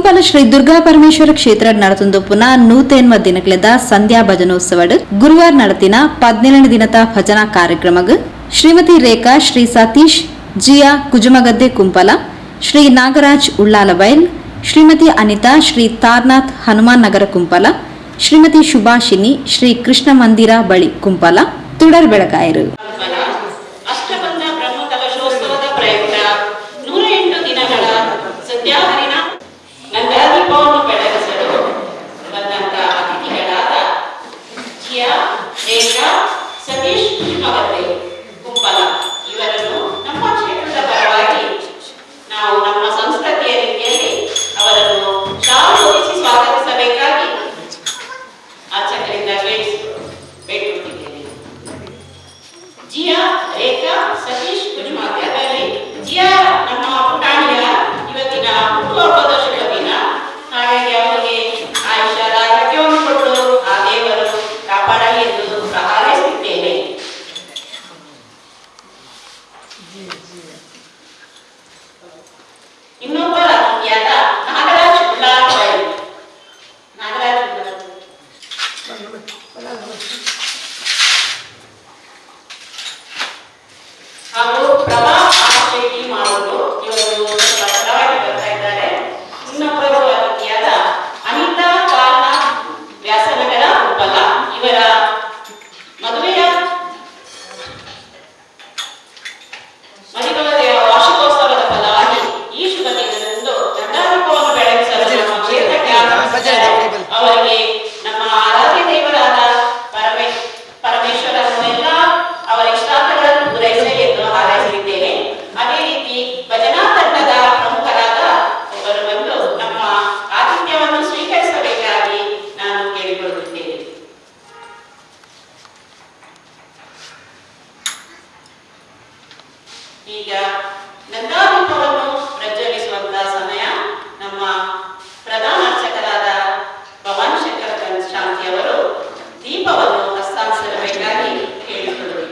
ಕುಂಪಲ ಶ್ರೀ ದುರ್ಗಾ ಪರಮೇಶ್ವರ ಕ್ಷೇತ್ರ ನಡತುಂದೊಪ್ಪುನ 109 ದಿನಗಳದ ಸಂಧ್ಯಾ ಭಜನೋತ್ಸವ ಗುರುವಾರ ನಡತಿನ 17 ದಿನದ ಭಜನಾ ಕಾರ್ಯಕ್ರಮಗ್ ಶ್ರೀಮತಿ ರೇಖಾ ಶ್ರೀ ಸತೀಶ್ ಜಿಯಾ ಕುಜುಮಗದ್ದೆ ಕುಂಪಲ ಶ್ರೀ ನಾಗರಾಜ್ ಉಳ್ಳಾಲಬೈಲ್ ಶ್ರೀಮತಿ ಅನಿತಾ ಶ್ರೀ ತಾರ್ನಾಥ್ ಹನುಮಾನ್ ನಗರ ಕುಂಪಲ ಶ್ರೀಮತಿ ಶುಭಾಷಿನಿ ಶ್ರೀ ಕೃಷ್ಣ ಮಂದಿರ ಬಳಿ ಕುಂಪಲ ತುಡರ್ ಬೆಳಗಾಯರು. ನಂದಾದೀಪವನ್ನು ಬೆಳಗಿಸಲು ಬಂದಂತ ಅತಿಥಿಗಳಾದ ಜಿಯಾ ರೇಖಾ ಸತೀಶ್ ಕುಜುಮಗದ್ದೆ ಕುಂಪಲ ಇವರನ್ನು ನಮ್ಮ ಕ್ಷೇತ್ರದ ಪರವಾಗಿ ನಾವು ನಮ್ಮ ಸಂಸ್ಕೃತಿಯ ರೀತಿಯಲ್ಲಿ ಅವರನ್ನು ಶಾಲು ಹೊದಿಸಿ ಸ್ವಾಗತಿಸಬೇಕಾಗಿ ಅರ್ಚಕರಿಂದ ಬೇಡಿಕೊಳ್ಳುತ್ತಿದ್ದೇನೆ. ಜಿಯಾ ರೇಖಾ ಸತೀಶ್ ಕುಜುಮಗದ್ದೆ ಅದರಲ್ಲಿ ಜಿಯಾ ನಮ್ಮ ಪುಟಾಣಿಯ ಇವತ್ತಿನ ಹುಟ್ಟುಹಬ್ಬದ ಶುಭ ದಿನ. ಹಾಗಾಗಿ ಅವರಿಗೆ ಆಯುಷ್ಯದ ಆರೋಗ್ಯವನ್ನು ಕೊಟ್ಟು ಆ ದೇವರು ಕಾಪಾಡಲಿ ಎಂದು ಹಾರೈಸುತ್ತೇನೆ. ಇನ್ನೊಬ್ಬರ ಅತಿಥಿಯಾದ ನಾಗರಾಜ್ ಉಳ್ಳಾಲಬೈಲ್ ಹಾಗೂ ಪ್ರಭಾ ಶೆಟ್ಟಿ ಮಾಡುವುದು ಇವರು ಪರವಾಗಿ ಬರ್ತಾ ಇದ್ದಾರೆ. ಇನ್ನೊಬ್ಬರು ಅತಿಥಿಯಾದ ಅನಿತಾ ತಾರ್ನಾಥ್ ವ್ಯಾಸನಗರ ಕುಂಪಲ ಇವರ ಮದುವೆಯ ವಾರ್ಷಿಕೋತ್ಸವದ ಫಲವಾಗಿ ಈ ಶುಭ ದಿನದಂದು ನಂದಾದೀಪವನ್ನು ಬೆಳಗಿಸಲು ನಮ್ಮ ಕ್ಷೇತ್ರಕ್ಕೆ ಆಗಮಿಸಿದ್ದಾರೆ. ಅವರಿಗೆ ನಮ್ಮ ಆರಾಧ್ಯ ದೇವರಾದ ಪರಮೇಶ್ವರನ್ನೆಲ್ಲ ಅವರ ಇಷ್ಟಾರ್ಥಗಳನ್ನು ಪೂರೈಸಲಿ ಎಂದು ಹಾರೈಸಿದ್ದೇನೆ. ಅದೇ ರೀತಿ ಭಜನಾ ತಂಡದ ಪ್ರಮುಖರಾದ ಒಬ್ಬರು ಬಂದು ನಮ್ಮ ಆತಿಥ್ಯವನ್ನು ಸ್ವೀಕರಿಸಬೇಕಾಗಿ ನಾನು ಕೇಳಿಕೊಳ್ಳುತ್ತಿದ್ದೇನೆ. ಈಗ ನಂದಾದೀಪವನ್ನು ಪ್ರಜ್ವಲಿಸುವಂತಹ ಸಮಯ. ನಮ್ಮ ಪ್ರಧಾನ ಅರ್ಚಕರಾದ ಭವಾನಿ ಶಂಕರ ಶಾಂತಿ ಅವರು ದೀಪವನ್ನು ಹಸ್ತಾಂತರಿಸಬೇಕಾಗಿ ಕೇಳಿಕೊಳ್ಳುತ್ತಿದ್ದೇನೆ.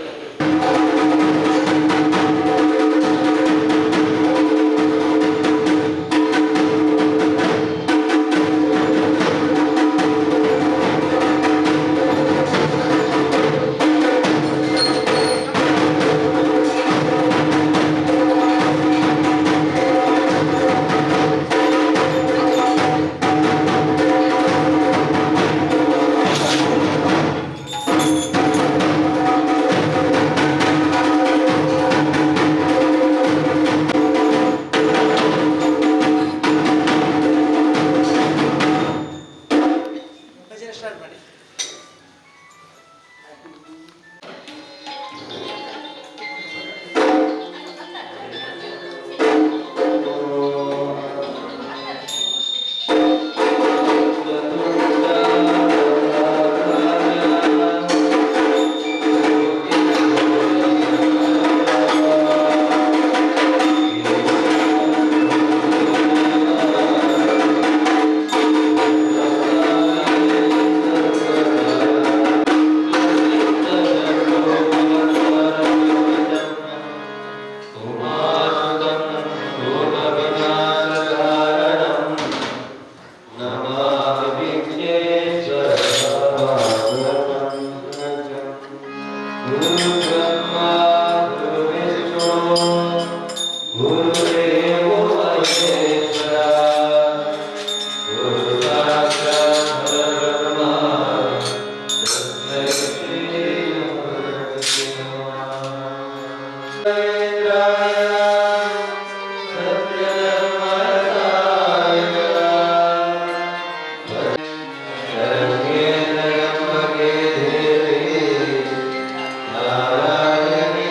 Narayani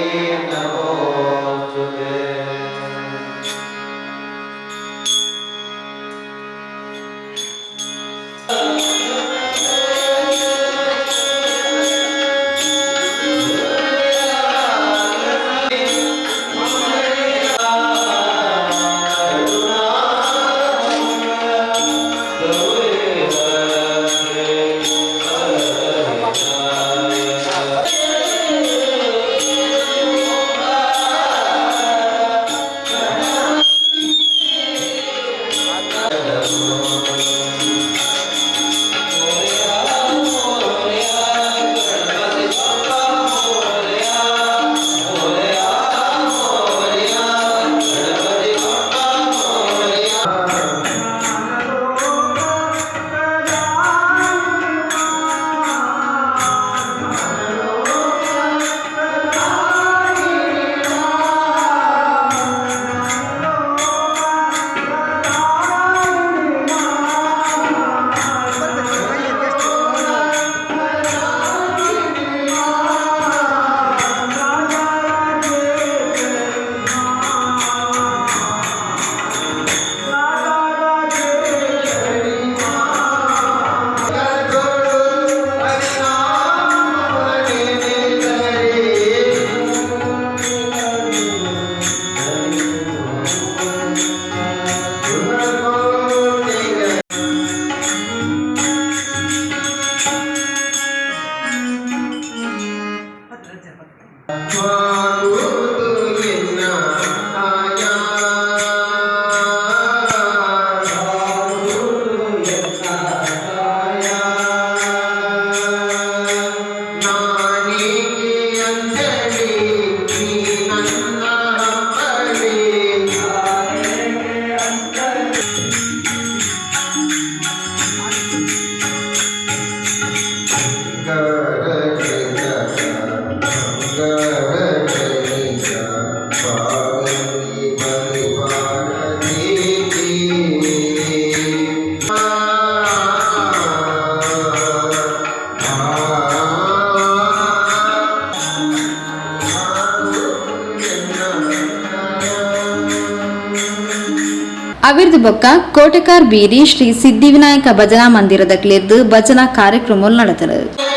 ಅವಿರ್ದ ಬೊಕ್ಕ ಕೋಟೆಕಾರ್ ಬೀರಿ ಶ್ರೀ ಸಿದ್ಧಿವಿನಾಯಕ ಭಜನಾ ಮಂದಿರದಕ್ಲಿರ್ದು ಭಜನಾ ಕಾರ್ಯಕ್ರಮ ನಡೆದರು.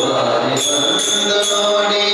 ಸ್ವಾಮಿ ಬಂದು ನೋಡಿ